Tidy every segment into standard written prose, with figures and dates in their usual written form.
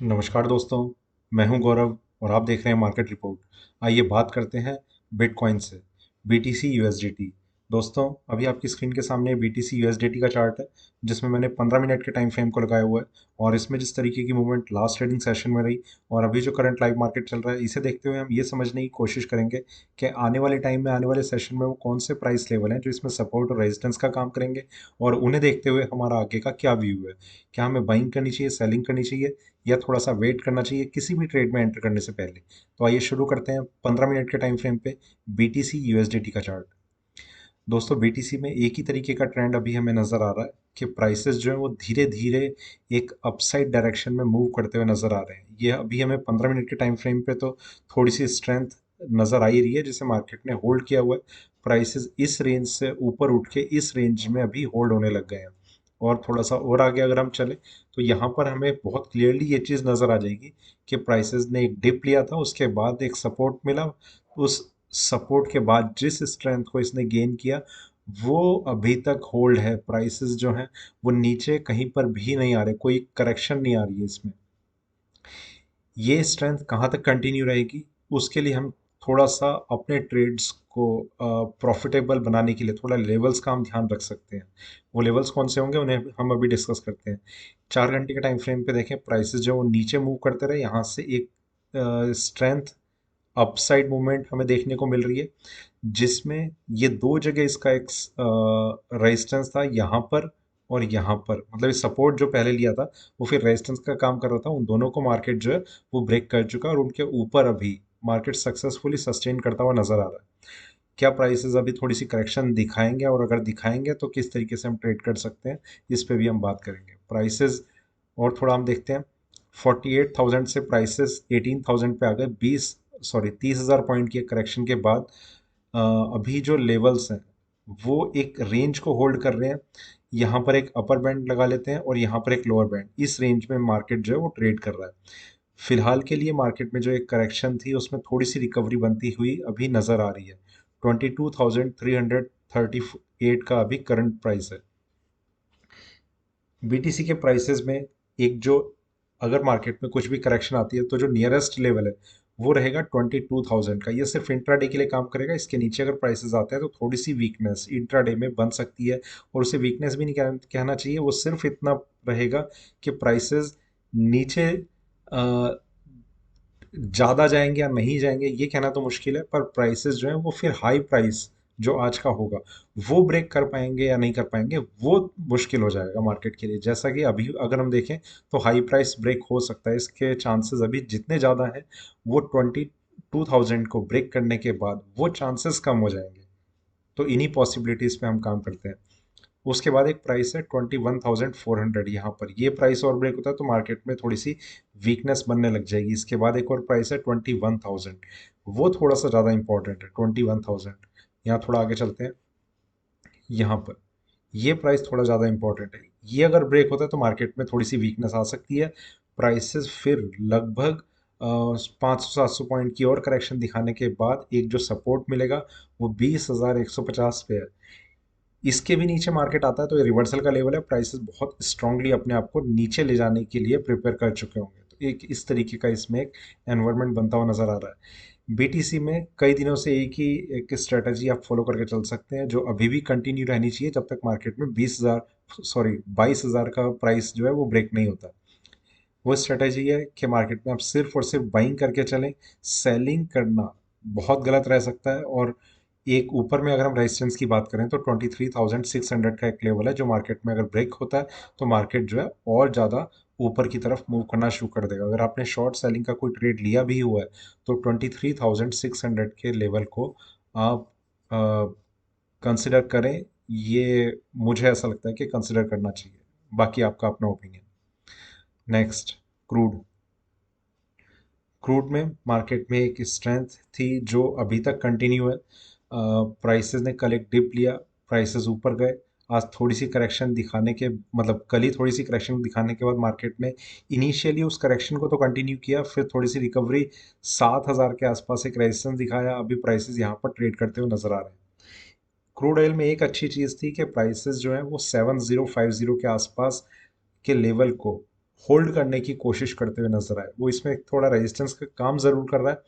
नमस्कार दोस्तों। मैं हूं गौरव और आप देख रहे हैं मार्केट रिपोर्ट। आइए बात करते हैं बिटकॉइन से। BTC USDT. दोस्तों, अभी आपकी स्क्रीन के सामने बीटीसी यूएसडीटी का चार्ट है, जिसमें मैंने 15 मिनट के टाइम फ्रेम को लगाया हुआ है। और इसमें जिस तरीके की मूवमेंट लास्ट ट्रेडिंग सेशन में रही और अभी जो करंट लाइव मार्केट चल रहा है, इसे देखते हुए हम ये समझने की कोशिश करेंगे कि आने वाले टाइम में, आने वाले सेशन में वो कौन से प्राइस लेवल हैं जो इसमें सपोर्ट और रेजिस्टेंस का काम करेंगे, और उन्हें देखते हुए हमारा आगे का क्या व्यू है। क्या हमें बाइंग करनी चाहिए, सेलिंग करनी चाहिए, या थोड़ा सा वेट करना चाहिए किसी भी ट्रेड में एंटर करने से पहले। तो आइए शुरू करते हैं 15 मिनट के टाइम फ्रेम पे बीटीसी यूएसडीटी का चार्ट। दोस्तों, बीटीसी में एक ही तरीके का ट्रेंड अभी हमें नजर आ रहा है कि प्राइसेस जो है वो धीरे धीरे एक अपसाइड डायरेक्शन में मूव करते हुए नजर आ रहे हैं। ये अभी हमें 15 मिनट के टाइम फ्रेम पे तो थोड़ी सी स्ट्रेंथ नजर आ ही रही है, जिसे मार्केट ने होल्ड किया हुआ है। प्राइसेस इस रेंज से ऊपर उठ के इस रेंज में अभी होल्ड होने लग गए हैं। और थोड़ा सा और आगे अगर हम चले तो यहाँ पर हमें बहुत क्लियरली ये चीज़ नज़र आ जाएगी कि प्राइसेस ने एक डिप लिया था, उसके बाद एक सपोर्ट मिला। उस सपोर्ट के बाद जिस स्ट्रेंथ को इसने गेन किया, वो अभी तक होल्ड है। प्राइसेस जो हैं वो नीचे कहीं पर भी नहीं आ रहे, कोई करेक्शन नहीं आ रही है इसमें। ये स्ट्रेंथ कहाँ तक कंटिन्यू रहेगी, उसके लिए हम थोड़ा सा अपने ट्रेड्स को प्रॉफिटेबल बनाने के लिए थोड़ा लेवल्स का हम ध्यान रख सकते हैं। वो लेवल्स कौन से होंगे उन्हें हम अभी डिस्कस करते हैं। 4 घंटे के टाइम फ्रेम पे देखें, प्राइसेस जो वो नीचे मूव करते रहे, यहाँ से एक स्ट्रेंथ अपसाइड मूवमेंट हमें देखने को मिल रही है, जिसमें ये दो जगह इसका एक रेजिस्टेंस था, यहाँ पर और यहाँ पर। मतलब ये सपोर्ट जो पहले लिया था वो फिर रेजिस्टेंस का काम कर रहा था। उन दोनों को मार्केट जो है वो ब्रेक कर चुका है और उनके ऊपर अभी मार्केट सक्सेसफुली सस्टेन करता हुआ नजर आ रहा है। क्या प्राइसेस अभी थोड़ी सी करेक्शन दिखाएंगे, और अगर दिखाएंगे तो किस तरीके से हम ट्रेड कर सकते हैं, इस पे भी हम बात करेंगे। प्राइसेस और थोड़ा हम देखते हैं। 48,000 से प्राइसेस 18,000 पे आ गए। 30,000 पॉइंट की करेक्शन के बाद अभी जो लेवल्स हैं वो एक रेंज को होल्ड कर रहे हैं। यहाँ पर एक अपर बैंड लगा लेते हैं और यहाँ पर एक लोअर बैंड। इस रेंज में मार्केट जो है वो ट्रेड कर रहा है। फिलहाल के लिए मार्केट में जो एक करेक्शन थी उसमें थोड़ी सी रिकवरी बनती हुई अभी नजर आ रही है। 22,338 का अभी करंट प्राइस है। बीटीसी के प्राइसेस में एक जो, अगर मार्केट में कुछ भी करेक्शन आती है तो जो नियरेस्ट लेवल है वो रहेगा 22,000 का। ये सिर्फ इंट्राडे के लिए काम करेगा। इसके नीचे अगर प्राइसेस आते हैं तो थोड़ी सी वीकनेस इंट्राडे में बन सकती है, और उसे वीकनेस भी नहीं कहना चाहिए। वो सिर्फ इतना रहेगा कि प्राइसेस नीचे ज़्यादा जाएंगे या नहीं जाएंगे ये कहना तो मुश्किल है, पर प्राइसेस जो है वो फिर हाई प्राइस जो आज का होगा वो ब्रेक कर पाएंगे या नहीं कर पाएंगे, वो मुश्किल हो जाएगा मार्केट के लिए। जैसा कि अभी अगर हम देखें तो हाई प्राइस ब्रेक हो सकता है, इसके चांसेस अभी जितने ज़्यादा हैं वो 22,000 को ब्रेक करने के बाद वो चांसेस कम हो जाएंगे। तो इन्हीं पॉसिबिलिटीज़ पे हम काम करते हैं। उसके बाद एक प्राइस है 21,400। यहाँ पर ये प्राइस और ब्रेक होता है तो मार्केट में थोड़ी सी वीकनेस बनने लग जाएगी। इसके बाद एक और प्राइस है 21,000। वो थोड़ा सा ज़्यादा इंपॉर्टेंट है, 21,000। यहाँ थोड़ा आगे चलते हैं। यहाँ पर ये प्राइस थोड़ा ज़्यादा इंपॉर्टेंट है। ये अगर ब्रेक होता है तो मार्केट में थोड़ी सी वीकनेस आ सकती है। प्राइसेस फिर लगभग 500-700 पॉइंट की और करेक्शन दिखाने के बाद एक जो सपोर्ट मिलेगा वो 20,150 पे है। इसके भी नीचे मार्केट आता है तो ये रिवर्सल का लेवल है। प्राइसेस बहुत स्ट्रांगली अपने आप को नीचे ले जाने के लिए प्रिपेयर कर चुके होंगे। तो एक इस तरीके का इसमें एक एनवायरनमेंट बनता हुआ नजर आ रहा है। बीटीसी में कई दिनों से एक स्ट्रेटजी आप फॉलो करके चल सकते हैं, जो अभी भी कंटिन्यू रहनी चाहिए जब तक मार्केट में 22,000 का प्राइस जो है वो ब्रेक नहीं होता। वो स्ट्रेटजी है कि मार्केट में आप सिर्फ और सिर्फ बाइंग करके चलें। सेलिंग करना बहुत गलत रह सकता है। और एक ऊपर में अगर हम रेजिस्टेंस की बात करें तो 23,600 का एक लेवल है, जो मार्केट में अगर ब्रेक होता है तो मार्केट जो है और ज़्यादा ऊपर की तरफ मूव करना शुरू कर देगा। अगर आपने शॉर्ट सेलिंग का कोई ट्रेड लिया भी हुआ है तो 23,600 के लेवल को आप कंसिडर करें। ये मुझे ऐसा लगता है कि कंसिडर करना चाहिए। बाकी आपका अपना ओपिनियन। Next, crude. क्रूड में मार्केट में एक स्ट्रेंथ थी जो अभी तक कंटिन्यू है। प्राइसेस ने कल एक डिप लिया, प्राइसेस ऊपर गए। आज थोड़ी सी करेक्शन दिखाने के, मतलब कल ही थोड़ी सी करेक्शन दिखाने के बाद मार्केट ने इनिशियली उस करेक्शन को तो कंटिन्यू किया, फिर थोड़ी सी रिकवरी 7,000 के आसपास एक रेजिस्टेंस दिखाया। अभी प्राइसेस यहाँ पर ट्रेड करते हुए नजर आ रहे हैं। क्रूड ऑयल में एक अच्छी चीज़ थी कि प्राइसेस जो है वो 7050 के आसपास के लेवल को होल्ड करने की कोशिश करते हुए नजर आए। वो इसमें थोड़ा रेजिस्टेंस का काम जरूर कर रहा है।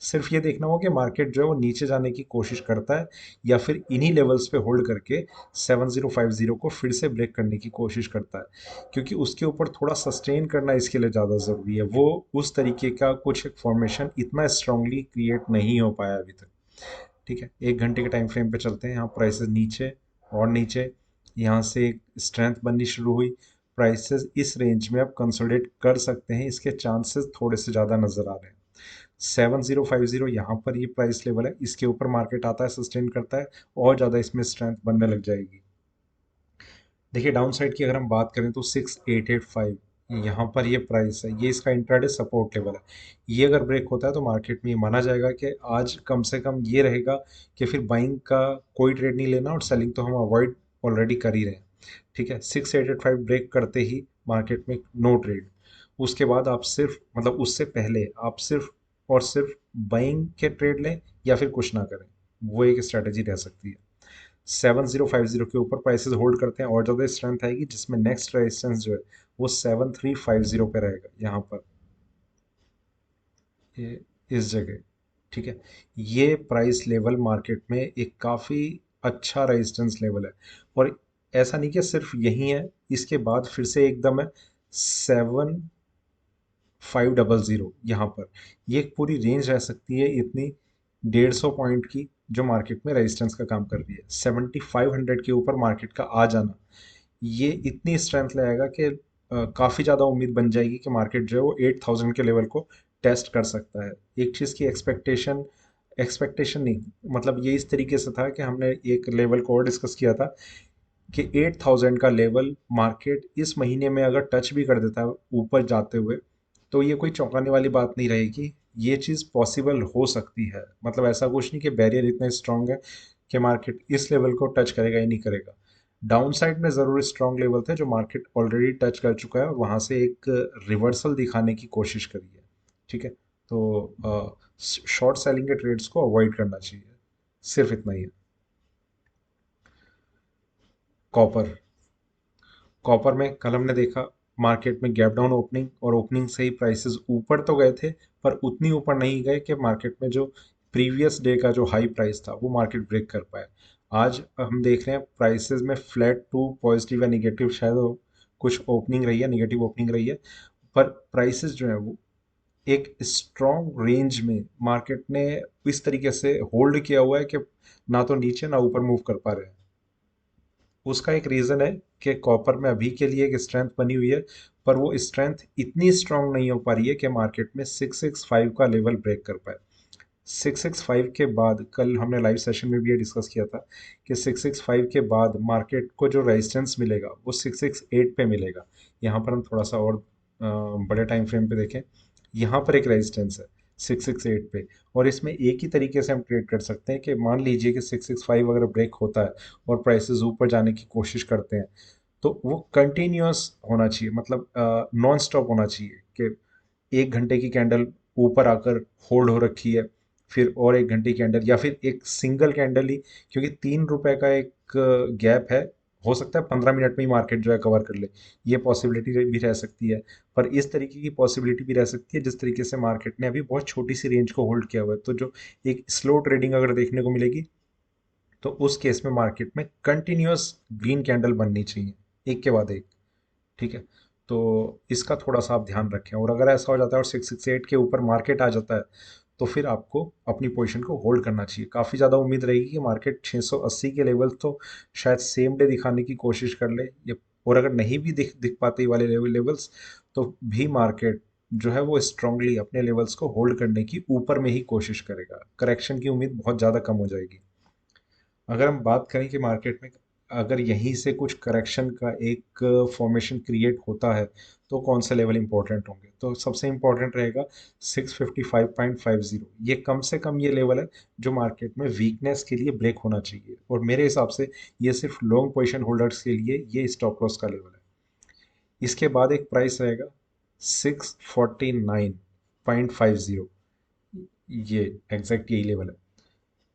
सिर्फ ये देखना होगा कि मार्केट जो है वो नीचे जाने की कोशिश करता है या फिर इन्हीं लेवल्स पे होल्ड करके 7050 को फिर से ब्रेक करने की कोशिश करता है, क्योंकि उसके ऊपर थोड़ा सस्टेन करना इसके लिए ज़्यादा ज़रूरी है। वो उस तरीके का कुछ फॉर्मेशन इतना स्ट्रांगली क्रिएट नहीं हो पाया अभी तक। ठीक है, 1 घंटे के टाइम फ्रेम पे चलते हैं। यहाँ प्राइसेस नीचे और नीचे, यहाँ से एक स्ट्रेंथ बननी शुरू हुई। प्राइसेस इस रेंज में अब कंसोलिडेट कर सकते हैं, इसके चांसेस थोड़े से ज़्यादा नज़र आ रहे हैं। 7050 यहाँ पर ये प्राइस लेवल है, इसके ऊपर मार्केट आता है, सस्टेन करता है, और ज़्यादा इसमें स्ट्रेंथ बनने लग जाएगी। देखिए डाउन साइड की अगर हम बात करें तो 6885 यहाँ पर ये प्राइस है, ये इसका इंट्राडे सपोर्ट लेवल है। ये अगर ब्रेक होता है तो मार्केट में ये माना जाएगा कि आज कम से कम ये रहेगा कि फिर बाइंग का कोई ट्रेड नहीं लेना, और सेलिंग तो हम अवॉइड ऑलरेडी कर ही रहे हैं। ठीक है, 6885 ब्रेक करते ही मार्केट में नो ट्रेड। उसके बाद आप सिर्फ, मतलब उससे पहले आप सिर्फ और सिर्फ बाइंग के ट्रेड लें या फिर कुछ ना करें, वो एक स्ट्रैटेजी रह सकती है। 7050 के ऊपर प्राइसेस होल्ड करते हैं और ज़्यादा स्ट्रेंथ आएगी, जिसमें नेक्स्ट रेजिस्टेंस जो है वो 7350 पे रहेगा, यहाँ पर, ये इस जगह। ठीक है, ये प्राइस लेवल मार्केट में एक काफ़ी अच्छा रेजिस्टेंस लेवल है। और ऐसा नहीं कि सिर्फ यही है, इसके बाद फिर से एकदम है 7500 यहाँ पर। ये एक पूरी रेंज रह सकती है इतनी, 150 पॉइंट की, जो मार्केट में रेजिस्टेंस का काम कर रही है। 7500 के ऊपर मार्केट का आ जाना, ये इतनी स्ट्रेंथ लाएगा कि काफ़ी ज़्यादा उम्मीद बन जाएगी कि मार्केट जो है वो 8000 के लेवल को टेस्ट कर सकता है। एक चीज़ की एक्सपेक्टेशन, एक्सपेक्टेशन नहीं, मतलब ये इस तरीके से था कि हमने एक लेवल को और डिस्कस किया था कि 8000 का लेवल मार्केट इस महीने में अगर टच भी कर देता है ऊपर जाते हुए, तो ये कोई चौंकाने वाली बात नहीं रहेगी। ये चीज़ पॉसिबल हो सकती है, मतलब ऐसा कुछ नहीं कि बैरियर इतना स्ट्रांग है कि मार्केट इस लेवल को टच करेगा ही नहीं करेगा। डाउन साइड में ज़रूर स्ट्रांग लेवल थे जो मार्केट ऑलरेडी टच कर चुका है, और वहाँ से एक रिवर्सल दिखाने की कोशिश करी है। ठीक है, तो शॉर्ट सेलिंग के ट्रेड्स को अवॉइड करना चाहिए, सिर्फ इतना ही है। कॉपर, कॉपर में कल हमने देखा मार्केट में गैप डाउन ओपनिंग, और ओपनिंग से ही प्राइसेस ऊपर तो गए थे, पर उतनी ऊपर नहीं गए कि मार्केट में जो प्रीवियस डे का जो हाई प्राइस था वो मार्केट ब्रेक कर पाए। आज हम देख रहे हैं प्राइसेस में फ्लैट टू पॉजिटिव या निगेटिव शायद कुछ ओपनिंग रही है, निगेटिव ओपनिंग रही है, पर प्राइसेस जो है वो एक स्ट्रॉन्ग रेंज में मार्केट ने इस तरीके से होल्ड किया हुआ है कि ना तो नीचे ना ऊपर मूव कर पा रहे हैं। उसका एक रीज़न है कि कॉपर में अभी के लिए एक स्ट्रेंथ बनी हुई है, पर वो स्ट्रेंथ इतनी स्ट्रांग नहीं हो पा रही है कि मार्केट में 665 का लेवल ब्रेक कर पाए। 665 के बाद, कल हमने लाइव सेशन में भी ये डिस्कस किया था कि 665 के बाद मार्केट को जो रेजिस्टेंस मिलेगा वो 668 पे मिलेगा। यहाँ पर हम थोड़ा सा और बड़े टाइम फ्रेम पे देखें, यहाँ पर एक रेजिस्टेंस है 668 पे, और इसमें एक ही तरीके से हम ट्रेड कर सकते हैं कि मान लीजिए कि 665 अगर ब्रेक होता है और प्राइसेस ऊपर जाने की कोशिश करते हैं, तो वो कंटिन्यूअस होना चाहिए, मतलब नॉन स्टॉप होना चाहिए कि 1 घंटे की कैंडल ऊपर आकर होल्ड हो रखी है, फिर और 1 घंटे की कैंडल, या फिर एक सिंगल कैंडल ही, क्योंकि 3 रुपए का एक गैप है, हो सकता है 15 मिनट में ही मार्केट जो है कवर कर ले, ये पॉसिबिलिटी भी रह सकती है। पर इस तरीके की पॉसिबिलिटी भी रह सकती है जिस तरीके से मार्केट ने अभी बहुत छोटी सी रेंज को होल्ड किया हुआ है, तो जो एक स्लो ट्रेडिंग अगर देखने को मिलेगी, तो उस केस में मार्केट में कंटिन्यूअस ग्रीन कैंडल बननी चाहिए, एक के बाद एक। ठीक है, तो इसका थोड़ा सा आप ध्यान रखें, और अगर ऐसा हो जाता है और 668 के ऊपर मार्केट आ जाता है, तो फिर आपको अपनी पोजीशन को होल्ड करना चाहिए। काफ़ी ज़्यादा उम्मीद रहेगी कि मार्केट 680 के लेवल तो शायद सेम डे दिखाने की कोशिश कर ले, या और अगर नहीं भी दिख दिख पाते ये वाले लेवल्स, तो भी मार्केट जो है वो स्ट्रांगली अपने लेवल्स को होल्ड करने की ऊपर में ही कोशिश करेगा। करेक्शन की उम्मीद बहुत ज़्यादा कम हो जाएगी। अगर हम बात करें कि मार्केट में अगर यहीं से कुछ करेक्शन का एक फॉर्मेशन क्रिएट होता है, तो कौन से लेवल इंपॉर्टेंट होंगे, तो सबसे इंपॉर्टेंट रहेगा 655.50। ये कम से कम ये लेवल है जो मार्केट में वीकनेस के लिए ब्रेक होना चाहिए, और मेरे हिसाब से ये सिर्फ लॉन्ग पोजीशन होल्डर्स के लिए ये स्टॉप लॉस का लेवल है। इसके बाद एक प्राइस रहेगा 649.50, ये एग्जैक्ट यही लेवल है।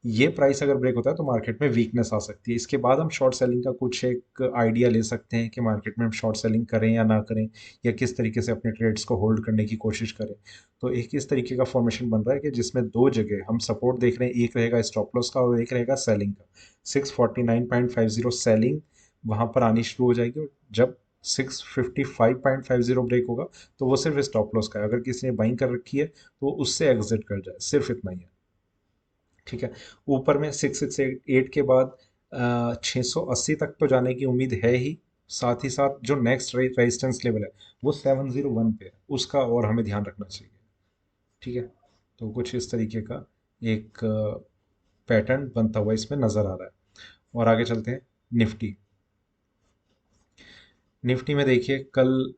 ये प्राइस अगर ब्रेक होता है तो मार्केट में वीकनेस आ सकती है। इसके बाद हम शॉर्ट सेलिंग का कुछ एक आइडिया ले सकते हैं कि मार्केट में हम शॉर्ट सेलिंग करें या ना करें, या किस तरीके से अपने ट्रेड्स को होल्ड करने की कोशिश करें। तो एक इस तरीके का फॉर्मेशन बन रहा है कि जिसमें दो जगह हम सपोर्ट देख रहे हैं, एक रहेगा स्टॉप लॉस का और एक रहेगा सेलिंग का। 649.50 सेलिंग वहाँ पर आनी शुरू हो जाएगी, और जब 655.50 ब्रेक होगा तो वो सिर्फ स्टॉप लॉस का है। अगर किसी ने बाइंग कर रखी है तो वो उससे एग्जिट कर जाए, सिर्फ इतना ही है। ठीक है। ऊपर में 668 के बाद 680 तक तो जाने की उम्मीद है ही। साथ ही साथ जो नेक्स्ट रेजिस्टेंस लेवल है वो 701 पे है, उसका और हमें ध्यान रखना चाहिए। ठीक है। तो कुछ इस तरीके का एक पैटर्न बनता हुआ इसमें नज़र आ रहा है। और आगे चलते हैं। निफ्टी। निफ्टी में देखिए, कल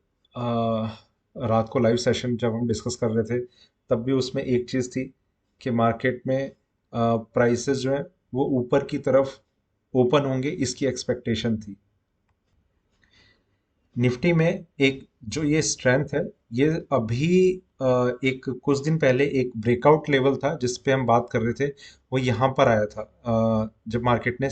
रात को लाइव सेशन जब हम डिस्कस कर रहे थे, तब भी उसमें एक चीज़ थी कि मार्केट में प्राइसेस जो है वो ऊपर की तरफ ओपन होंगे, इसकी एक्सपेक्टेशन थी। निफ्टी में एक जो ये स्ट्रेंथ है, ये अभी एक कुछ दिन पहले एक ब्रेकआउट लेवल था जिस पे हम बात कर रहे थे, वो यहाँ पर आया था। जब मार्केट ने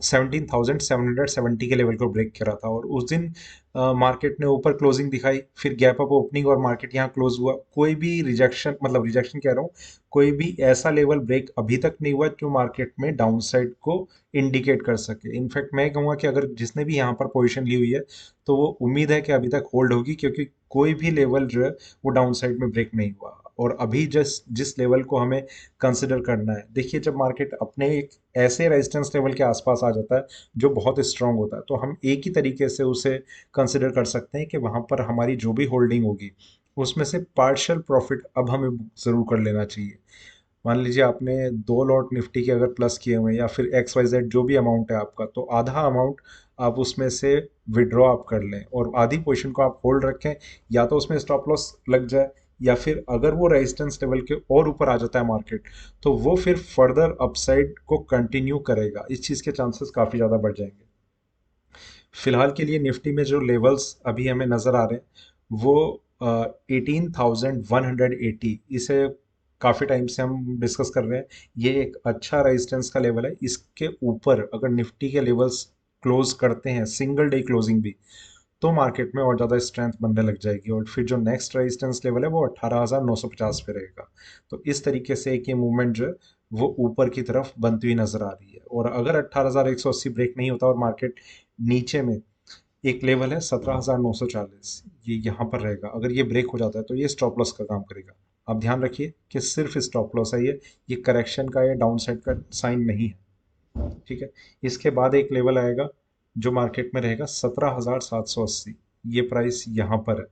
17,770 के लेवल को ब्रेक करा था, और उस दिन मार्केट ने ऊपर क्लोजिंग दिखाई, फिर गैप अप ओपनिंग और मार्केट यहाँ क्लोज हुआ। कोई भी रिजेक्शन, मतलब रिजेक्शन कह रहा हूँ, कोई भी ऐसा लेवल ब्रेक अभी तक नहीं हुआ जो मार्केट में डाउनसाइड को इंडिकेट कर सके। इनफैक्ट मैं कहूँगा कि अगर जिसने भी यहाँ पर पोजीशन ली हुई है तो वो उम्मीद है कि अभी तक होल्ड होगी, क्योंकि कोई भी लेवल जो है वो डाउन साइड में ब्रेक नहीं हुआ। और अभी जिस जिस लेवल को हमें कंसिडर करना है, देखिए, जब मार्केट अपने एक ऐसे रेजिस्टेंस लेवल के आसपास आ जाता है जो बहुत स्ट्रांग होता है, तो हम एक ही तरीके से उसे कंसिडर कर सकते हैं कि वहाँ पर हमारी जो भी होल्डिंग होगी उसमें से पार्शियल प्रॉफिट अब हमें ज़रूर कर लेना चाहिए। मान लीजिए आपने 2 लॉट निफ्टी के अगर प्लस किए हुए हैं, या फिर एक्स वाई जेड जो भी अमाउंट है आपका, तो आधा अमाउंट आप उसमें से विड्रॉ आप कर लें और आधी पोजीशन को आप होल्ड रखें। या तो उसमें स्टॉप लॉस लग जाए, या फिर अगर वो रेजिस्टेंस लेवल के और ऊपर आ जाता है मार्केट, तो वो फिर फर्दर अपसाइड को कंटिन्यू करेगा। इस चीज़ के चांसेस काफ़ी ज़्यादा बढ़ जाएंगे। फिलहाल के लिए निफ्टी में जो लेवल्स अभी हमें नज़र आ रहे हैं वो 18,180, इसे काफ़ी टाइम से हम डिस्कस कर रहे हैं। ये एक अच्छा रेजिस्टेंस का लेवल है। इसके ऊपर अगर निफ्टी के लेवल्स क्लोज करते हैं, सिंगल डे क्लोजिंग भी, तो मार्केट में और ज़्यादा स्ट्रेंथ बनने लग जाएगी, और फिर जो नेक्स्ट रेजिस्टेंस लेवल है वो 18,950 पे रहेगा। तो इस तरीके से एक ये मूवमेंट जो है वो ऊपर की तरफ बनती हुई नजर आ रही है। और अगर 18,180 ब्रेक नहीं होता और मार्केट नीचे में, एक लेवल है 17,940, ये यहाँ पर रहेगा, अगर ये ब्रेक हो जाता है तो ये स्टॉप लॉस का काम करेगा। आप ध्यान रखिए कि सिर्फ स्टॉप लॉस है ये करेक्शन का या डाउन साइड का साइन नहीं है। ठीक है। इसके बाद एक लेवल आएगा जो मार्केट में रहेगा 17,780, ये प्राइस यहाँ पर है।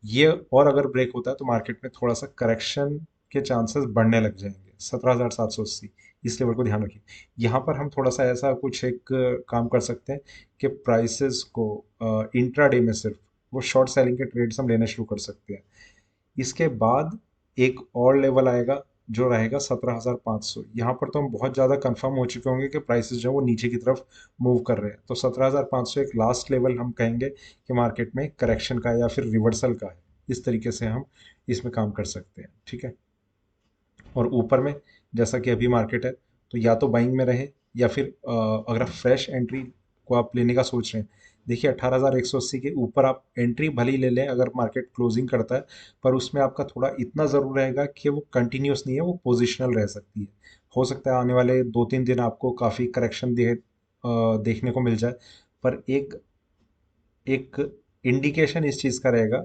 ये और अगर ब्रेक होता है तो मार्केट में थोड़ा सा करेक्शन के चांसेस बढ़ने लग जाएंगे। 17,780, इस लेवल को ध्यान रखिए। यहाँ पर हम थोड़ा सा ऐसा कुछ एक काम कर सकते हैं कि प्राइसेस को इंट्राडे में सिर्फ वो शॉर्ट सेलिंग के ट्रेड्स हम लेने शुरू कर सकते हैं। इसके बाद एक और लेवल आएगा जो रहेगा 17,500। यहाँ पर तो हम बहुत ज़्यादा कंफर्म हो चुके होंगे कि प्राइसेस जो है वो नीचे की तरफ मूव कर रहे हैं, तो 17,500 एक लास्ट लेवल हम कहेंगे कि मार्केट में करेक्शन का या फिर रिवर्सल का है। इस तरीके से हम इसमें काम कर सकते हैं। ठीक है। और ऊपर में जैसा कि अभी मार्केट है, तो या तो बाइंग में रहें, या फिर अगर आप फ्रेश एंट्री को आप लेने का सोच रहे हैं, देखिए 18,180 के ऊपर आप एंट्री भले ही ले लें अगर मार्केट क्लोजिंग करता है, पर उसमें आपका थोड़ा इतना ज़रूर रहेगा कि वो कंटिन्यूस नहीं है, वो पोजिशनल रह सकती है। हो सकता है आने वाले 2-3 दिन आपको काफ़ी करेक्शन देखने को मिल जाए, पर एक एक इंडिकेशन इस चीज़ का रहेगा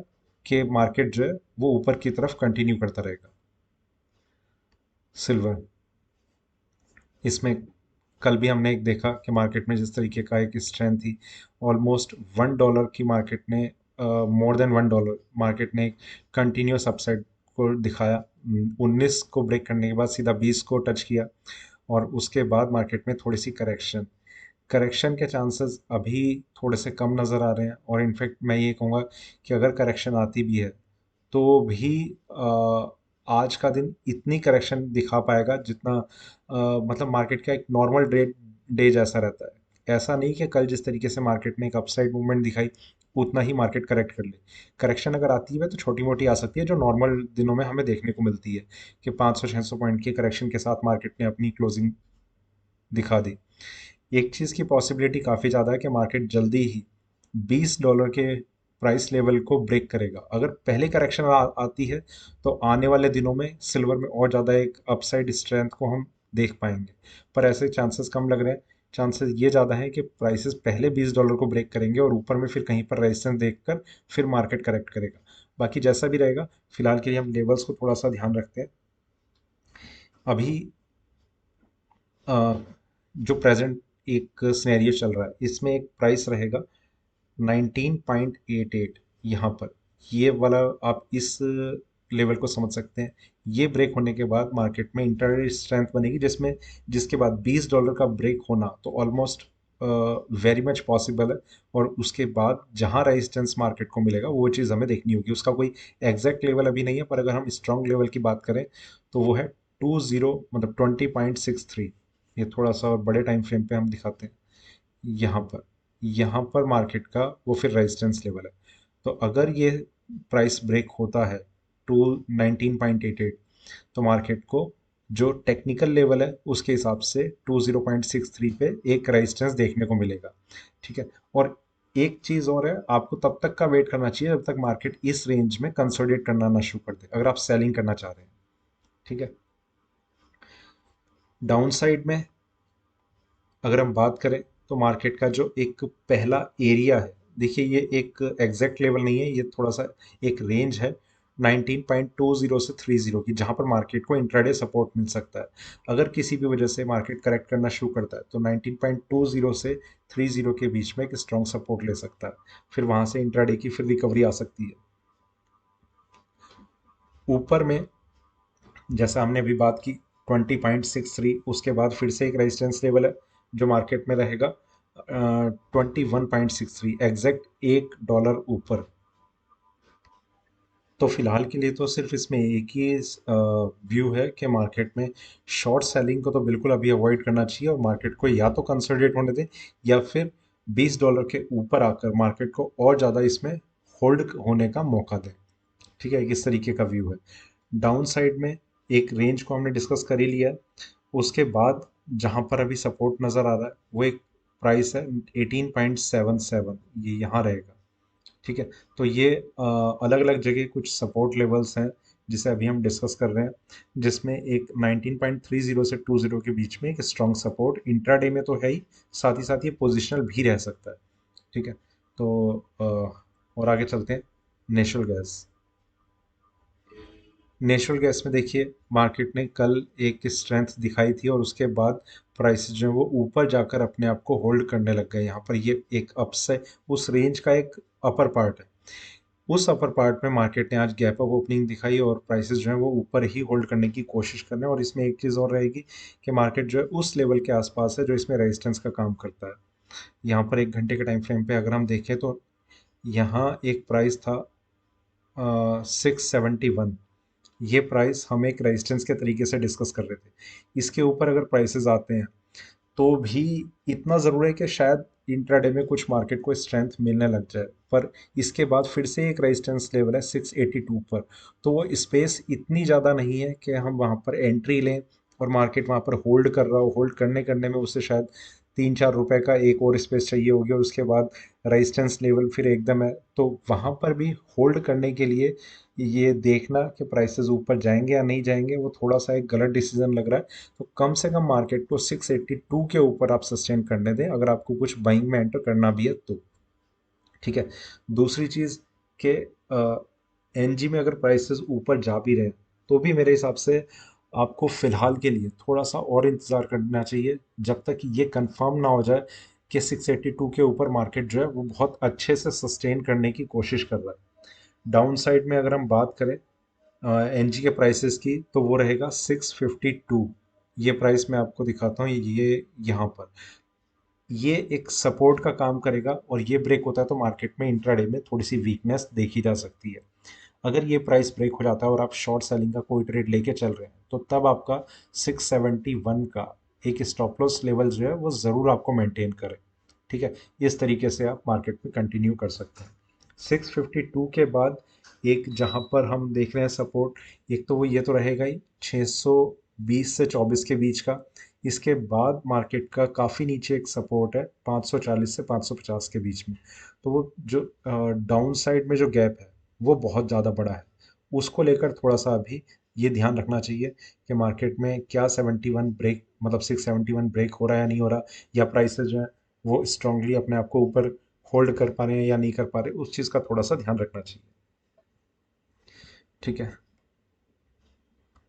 कि मार्केट जो है वो ऊपर की तरफ कंटिन्यू करता रहेगा। सिल्वर। इसमें कल भी हमने एक देखा कि मार्केट में जिस तरीके का एक स्ट्रेंथ थी, ऑलमोस्ट $1 की मार्केट ने, मोर देन $1 मार्केट ने कंटिन्यूस अपसाइड को दिखाया। 19 को ब्रेक करने के बाद सीधा 20 को टच किया, और उसके बाद मार्केट में थोड़ी सी करेक्शन करेक्शन के चांसेस अभी थोड़े से कम नज़र आ रहे हैं। और इनफैक्ट मैं ये कहूँगा कि अगर करेक्शन आती भी है तो भी आज का दिन इतनी करेक्शन दिखा पाएगा जितना मतलब मार्केट का एक नॉर्मल डे डे जैसा रहता है। ऐसा नहीं कि कल जिस तरीके से मार्केट ने एक अपसाइड मूवमेंट दिखाई, उतना ही मार्केट करेक्ट कर ले। करेक्शन अगर आती है तो छोटी मोटी आ सकती है, जो नॉर्मल दिनों में हमें देखने को मिलती है कि 500-600 पॉइंट के करेक्शन के साथ मार्केट ने अपनी क्लोजिंग दिखा दी। एक चीज़ की पॉसिबिलिटी काफ़ी ज़्यादा है कि मार्केट जल्दी ही $20 के प्राइस लेवल को ब्रेक करेगा। अगर पहले करेक्शन आती है तो आने वाले दिनों में सिल्वर में और ज़्यादा एक अपसाइड स्ट्रेंथ को हम देख पाएंगे, पर ऐसे चांसेस कम लग रहे हैं। चांसेस ये ज़्यादा है कि प्राइसेस पहले $20 को ब्रेक करेंगे और ऊपर में फिर कहीं पर रेजिस्टेंस देखकर फिर मार्केट करेक्ट करेगा। बाकी जैसा भी रहेगा, फिलहाल के लिए हम लेवल्स को थोड़ा सा ध्यान रखते हैं। अभी जो प्रेजेंट एक सिनेरियो चल रहा है, इसमें एक प्राइस रहेगा 19.88 यहाँ पर। ये वाला आप इस लेवल को समझ सकते हैं। ये ब्रेक होने के बाद मार्केट में इंटरडे स्ट्रेंथ बनेगी, जिसमें जिसके बाद $20 का ब्रेक होना तो ऑलमोस्ट वेरी मच पॉसिबल है। और उसके बाद जहाँ रेजिस्टेंस मार्केट को मिलेगा वो चीज़ हमें देखनी होगी। उसका कोई एग्जैक्ट लेवल अभी नहीं है, पर अगर हम स्ट्रॉन्ग लेवल की बात करें तो वो है 20 ये थोड़ा सा और बड़े टाइम फ्रेम पे हम दिखाते हैं। यहाँ पर यहाँ पर मार्केट का वो फिर रेजिस्टेंस लेवल है। तो अगर ये प्राइस ब्रेक होता है टू 19.88, तो मार्केट को जो टेक्निकल लेवल है उसके हिसाब से 20.63 पे एक रेजिस्टेंस देखने को मिलेगा। ठीक है। और एक चीज़ और है, आपको तब तक का वेट करना चाहिए जब तक मार्केट इस रेंज में कंसोलिडेट करना ना शुरू कर दे, अगर आप सेलिंग करना चाह रहे हैं। ठीक है। डाउन साइड में अगर हम बात करें तो मार्केट का जो एक पहला एरिया है, देखिए ये एक एग्जैक्ट लेवल नहीं है, ये थोड़ा सा एक रेंज है 19.20 से 30 की, जहां पर मार्केट को इंट्राडे सपोर्ट मिल सकता है। अगर किसी भी वजह से मार्केट करेक्ट करना शुरू करता है तो 19.20 से 30 के बीच में एक स्ट्रॉन्ग सपोर्ट ले सकता है। फिर वहां से इंट्राडे की फिर रिकवरी आ सकती है। ऊपर में जैसा हमने अभी बात की 20.63, उसके बाद फिर से एक रेजिस्टेंस लेवल है जो मार्केट में रहेगा 21.63, एग्जैक्ट $1 ऊपर। तो फिलहाल के लिए तो सिर्फ इसमें एक ही व्यू है कि मार्केट में शॉर्ट सेलिंग को तो बिल्कुल अभी अवॉइड करना चाहिए और मार्केट को या तो कंसोलिडेट होने दें या फिर $20 के ऊपर आकर मार्केट को और ज़्यादा इसमें होल्ड होने का मौका दें। ठीक है, इस तरीके का व्यू है। डाउन साइड में एक रेंज को हमने डिस्कस कर ही लिया है। उसके बाद जहां पर अभी सपोर्ट नज़र आ रहा है वो एक प्राइस है 18.77, ये यहाँ रहेगा। ठीक है। तो ये अलग अलग जगह कुछ सपोर्ट लेवल्स हैं जिसे अभी हम डिस्कस कर रहे हैं, जिसमें एक 19.30 से 20 के बीच में एक स्ट्रॉन्ग सपोर्ट इंट्राडे में तो है ही, साथ ही साथ ये पोजिशनल भी रह सकता है। ठीक है। तो और आगे चलते हैं। नेचुरल गैस, नेचुरल गैस में देखिए मार्केट ने कल एक स्ट्रेंथ दिखाई थी और उसके बाद प्राइस जो है वो ऊपर जाकर अपने आप को होल्ड करने लग गए। यहाँ पर ये एक अप से उस रेंज का एक अपर पार्ट है। उस अपर पार्ट में मार्केट ने आज गैप अप ओपनिंग दिखाई और प्राइसेस जो है वो ऊपर ही होल्ड करने की कोशिश कर रहे हैं। और इसमें एक चीज़ और रहेगी कि मार्केट जो है उस लेवल के आसपास है जो इसमें रेजिस्टेंस का काम करता है। यहाँ पर 1 घंटे के टाइम फ्रेम पे अगर हम देखें तो यहाँ एक प्राइस था 671। ये प्राइस हम एक रेजिस्टेंस के तरीके से डिस्कस कर रहे थे। इसके ऊपर अगर प्राइसेस आते हैं तो भी इतना ज़रूर है कि शायद इंट्राडे में कुछ मार्केट को स्ट्रेंथ मिलने लग जाए, पर इसके बाद फिर से एक रेजिस्टेंस लेवल है 682 पर। तो वो स्पेस इतनी ज़्यादा नहीं है कि हम वहाँ पर एंट्री लें और मार्केट वहाँ पर होल्ड कर रहा हो। होल्ड करने करने में उससे शायद 3-4 रुपए का एक और स्पेस चाहिए होगी और उसके बाद रेजिस्टेंस लेवल फिर एकदम है। तो वहाँ पर भी होल्ड करने के लिए ये देखना कि प्राइसेस ऊपर जाएंगे या नहीं जाएंगे, वो थोड़ा सा एक गलत डिसीजन लग रहा है। तो कम से कम मार्केट को 682 के ऊपर आप सस्टेन करने दें अगर आपको कुछ बाइंग में एंटर करना भी है तो। ठीक है। दूसरी चीज़ के एनजी में अगर प्राइसेस ऊपर जा भी रहे तो भी मेरे हिसाब से आपको फिलहाल के लिए थोड़ा सा और इंतज़ार करना चाहिए जब तक ये कंफर्म ना हो जाए कि 682 के ऊपर मार्केट जो है वो बहुत अच्छे से सस्टेन करने की कोशिश कर रहा है। डाउन साइड में अगर हम बात करें एनजी के प्राइसेस की तो वो रहेगा 652। ये प्राइस मैं आपको दिखाता हूँ, ये यहाँ पर ये एक सपोर्ट का काम करेगा और ये ब्रेक होता है तो मार्केट में इंट्राडे में थोड़ी सी वीकनेस देखी जा सकती है। अगर ये प्राइस ब्रेक हो जाता है और आप शॉर्ट सेलिंग का कोई ट्रेड लेके चल रहे हैं तो तब आपका 671 का एक स्टॉप लॉस लेवल जो है वो ज़रूर आपको मेंटेन करें। ठीक है। इस तरीके से आप मार्केट में कंटिन्यू कर सकते हैं। 652 के बाद एक जहां पर हम देख रहे हैं सपोर्ट, एक तो वो ये तो रहेगा ही 620 से 24 के बीच का। इसके बाद मार्केट का काफ़ी नीचे एक सपोर्ट है 540 से 550 के बीच में। तो वो जो डाउन साइड में जो गैप है वो बहुत ज़्यादा बड़ा है। उसको लेकर थोड़ा सा अभी ये ध्यान रखना चाहिए कि मार्केट में क्या 71 ब्रेक, मतलब 671 ब्रेक हो रहा है या नहीं हो रहा, या प्राइसेस जो है वो स्ट्रांगली अपने आप को ऊपर होल्ड कर पा रहे हैं या नहीं कर पा रहे, उस चीज़ का थोड़ा सा ध्यान रखना चाहिए। ठीक है।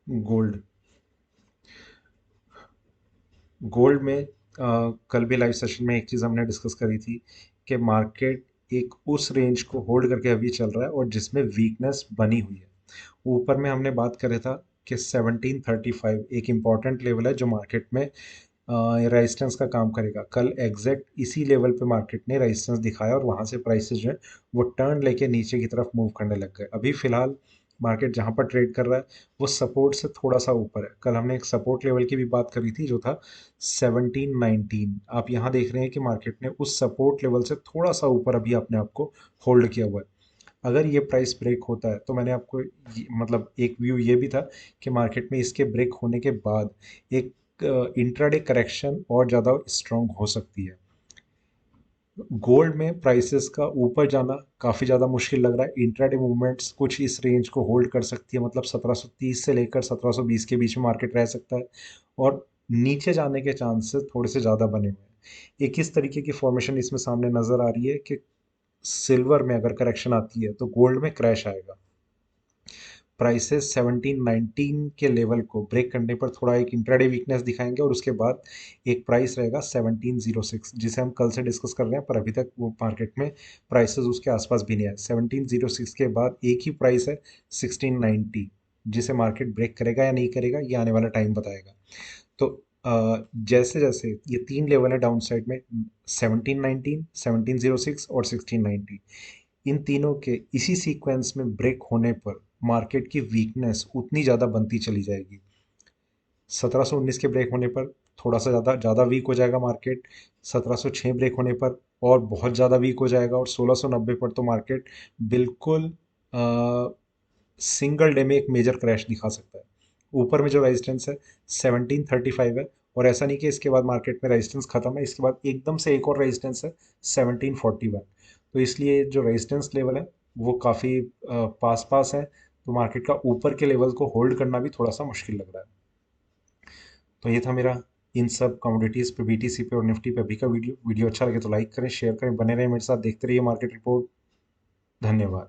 गोल्ड। गोल्ड में कल भी लाइव सेशन में एक चीज़ हमने डिस्कस करी थी कि मार्केट एक उस रेंज को होल्ड करके अभी चल रहा है और जिसमें वीकनेस बनी हुई है। ऊपर में हमने बात करा था कि 1735 एक इम्पॉर्टेंट लेवल है जो मार्केट में रेजिस्टेंस का काम करेगा। कल एग्जैक्ट इसी लेवल पे मार्केट ने रेजिस्टेंस दिखाया और वहाँ से प्राइसेस जो है वो टर्न लेके नीचे की तरफ मूव करने लग गए। अभी फिलहाल मार्केट जहाँ पर ट्रेड कर रहा है वो सपोर्ट से थोड़ा सा ऊपर है। कल हमने एक सपोर्ट लेवल की भी बात करी थी जो था 1719। आप यहाँ देख रहे हैं कि मार्केट ने उस सपोर्ट लेवल से थोड़ा सा ऊपर अभी अपने आप को होल्ड किया हुआ है। अगर ये प्राइस ब्रेक होता है तो मैंने आपको मतलब एक व्यू ये भी था कि मार्केट में इसके ब्रेक होने के बाद एक इंट्राडे करेक्शन और ज़्यादा स्ट्रांग हो सकती है। गोल्ड में प्राइसेस का ऊपर जाना काफ़ी ज़्यादा मुश्किल लग रहा है। इंट्राडे मूवमेंट्स कुछ इस रेंज को होल्ड कर सकती है, मतलब 1730 से लेकर 1720 के बीच में मार्केट रह सकता है, और नीचे जाने के चांसेस थोड़े से ज़्यादा बने हुए हैं। एक इस तरीके की फॉर्मेशन इसमें सामने नज़र आ रही है कि सिल्वर में अगर करेक्शन आती है तो गोल्ड में क्रैश आएगा। प्राइसेस 1719 के लेवल को ब्रेक करने पर थोड़ा एक इंट्राडे वीकनेस दिखाएंगे और उसके बाद एक प्राइस रहेगा 1706, जिसे हम कल से डिस्कस कर रहे हैं, पर अभी तक वो मार्केट में प्राइसेस उसके आसपास भी नहीं आए। 1706 के बाद एक ही प्राइस है 1690, जिसे मार्केट ब्रेक करेगा या नहीं करेगा ये आने वाला टाइम बताएगा। तो जैसे जैसे ये तीन लेवल है डाउन साइड में, 1719, 1706 और 1690, इन तीनों के इसी सीक्वेंस में ब्रेक होने पर मार्केट की वीकनेस उतनी ज़्यादा बनती चली जाएगी। 1719 के ब्रेक होने पर थोड़ा सा ज़्यादा ज़्यादा वीक हो जाएगा मार्केट, 1706 ब्रेक होने पर और बहुत ज़्यादा वीक हो जाएगा, और 1690 पर तो मार्केट बिल्कुल सिंगल डे में एक मेजर क्रैश दिखा सकता है। ऊपर में जो रेजिस्टेंस है 1735 है, और ऐसा नहीं कि इसके बाद मार्केट में रेजिस्टेंस खत्म है, इसके बाद एकदम से एक और रेजिस्टेंस है 1741। तो इसलिए जो रेजिस्टेंस लेवल है वो काफ़ी पास पास है, तो मार्केट का ऊपर के लेवल को होल्ड करना भी थोड़ा सा मुश्किल लग रहा है। तो ये था मेरा इन सब कमोडिटीज़ पे, बीटीसी पे और निफ्टी पे अभी का वीडियो। वीडियो अच्छा लगे तो लाइक करें, शेयर करें, बने रहें मेरे साथ, देखते रहिए मार्केट रिपोर्ट। धन्यवाद।